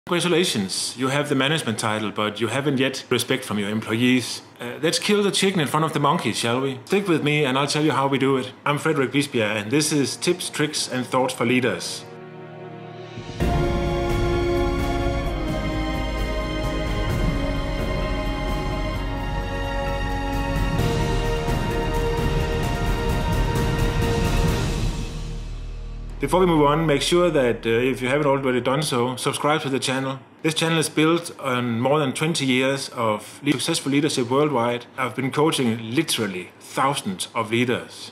Congratulations, you have the management title, but you haven't yet respect from your employees. Let's kill the chicken in front of the monkey, shall we? Stick with me and I'll tell you how we do it. I'm Frederick Bisbjerg and this is Tips, Tricks and Thoughts for Leaders. Before we move on, make sure that if you haven't already done so, subscribe to the channel. This channel is built on more than 20 years of successful leadership worldwide. I've been coaching literally thousands of leaders.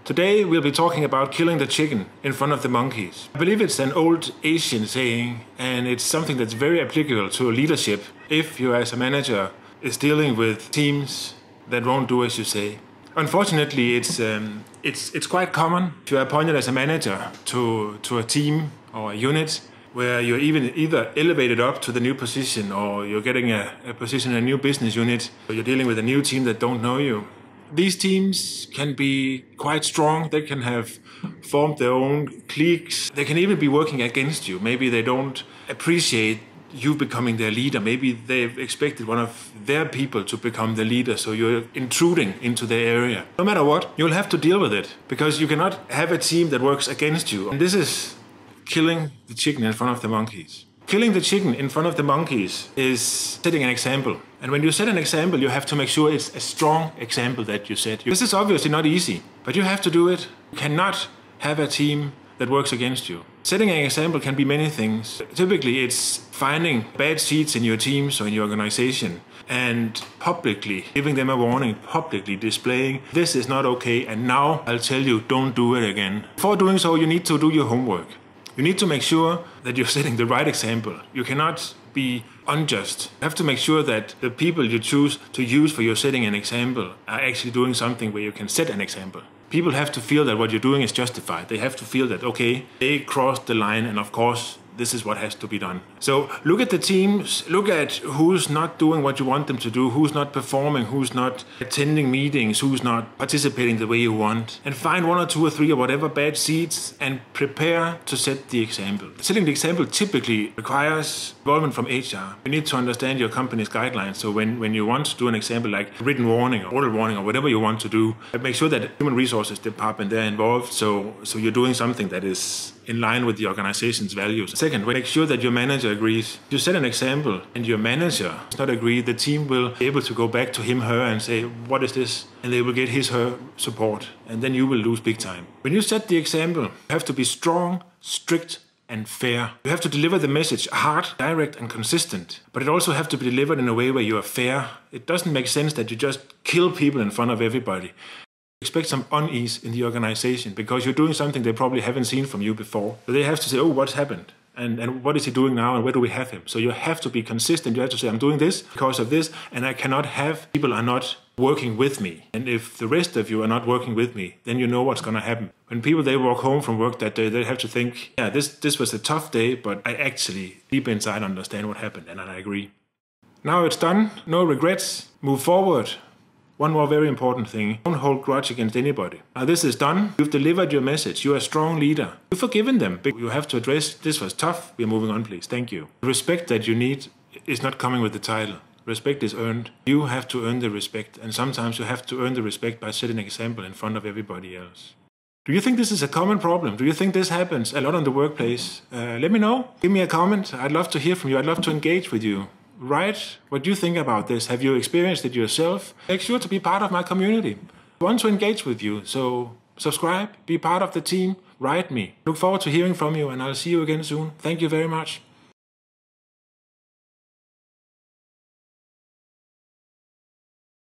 Today we'll be talking about killing the chicken in front of the monkeys. I believe it's an old Asian saying, and it's something that's very applicable to leadership if you as a manager is dealing with teams that won't do as you say. Unfortunately, it's quite common if you're appointed as a manager to a team or a unit where you're either elevated up to the new position or you're getting a position in a new business unit or you're dealing with a new team that don't know you. These teams can be quite strong. They can have formed their own cliques. They can even be working against you. Maybe they don't appreciate you becoming their leader. Maybe they've expected one of their people to become the leader, so you're intruding into their area. No matter what, you'll have to deal with it because you cannot have a team that works against you. And this is killing the chicken in front of the monkeys. Killing the chicken in front of the monkeys is setting an example. And when you set an example, you have to make sure it's a strong example that you set. This is obviously not easy, but you have to do it. You cannot have a team that works against you. Setting an example can be many things. Typically, it's finding bad seeds in your teams or in your organization and publicly giving them a warning, publicly displaying this is not okay and now I'll tell you don't do it again. Before doing so, you need to do your homework. You need to make sure that you're setting the right example. You cannot be unjust. You have to make sure that the people you choose to use for your setting an example are actually doing something where you can set an example. People have to feel that what you're doing is justified. They have to feel that, okay, they crossed the line and of course, this is what has to be done. So look at the teams, look at who's not doing what you want them to do, who's not performing, who's not attending meetings, who's not participating the way you want, and find one or two or three or whatever bad seeds and prepare to set the example. Setting the example typically requires involvement from HR. You need to understand your company's guidelines. So when you want to do an example like written warning or oral warning or whatever you want to do, make sure that human resources department they're involved. So you're doing something that is in line with the organization's values. Second, make sure that your manager agrees. You set an example and your manager does not agree, the team will be able to go back to him, her and say, what is this? And they will get his, her support. And then you will lose big time. When you set the example, you have to be strong, strict, and fair. You have to deliver the message hard, direct, and consistent. But it also has to be delivered in a way where you are fair. It doesn't make sense that you just kill people in front of everybody. Expect some unease in the organization because you're doing something they probably haven't seen from you before. So they have to say, oh, what's happened? And what is he doing now and where do we have him? So you have to be consistent. You have to say, I'm doing this because of this and I cannot have people are not working with me. And if the rest of you are not working with me, then you know what's going to happen. When people, they walk home from work that day, they have to think, yeah, this was a tough day, but I actually deep inside understand what happened and I agree. Now it's done. No regrets. Move forward. One more very important thing, don't hold grudge against anybody. Now this is done, you've delivered your message, you're a strong leader. You've forgiven them, but you have to address, this was tough, we're moving on please, thank you. The respect that you need is not coming with the title. Respect is earned. You have to earn the respect, and sometimes you have to earn the respect by setting an example in front of everybody else. Do you think this is a common problem? Do you think this happens a lot in the workplace? Let me know, give me a comment, I'd love to hear from you, I'd love to engage with you. Write what you think about this. Have you experienced it yourself? Make sure to be part of my community. I want to engage with you, so subscribe, be part of the team, write me. Look forward to hearing from you and I'll see you again soon. Thank you very much.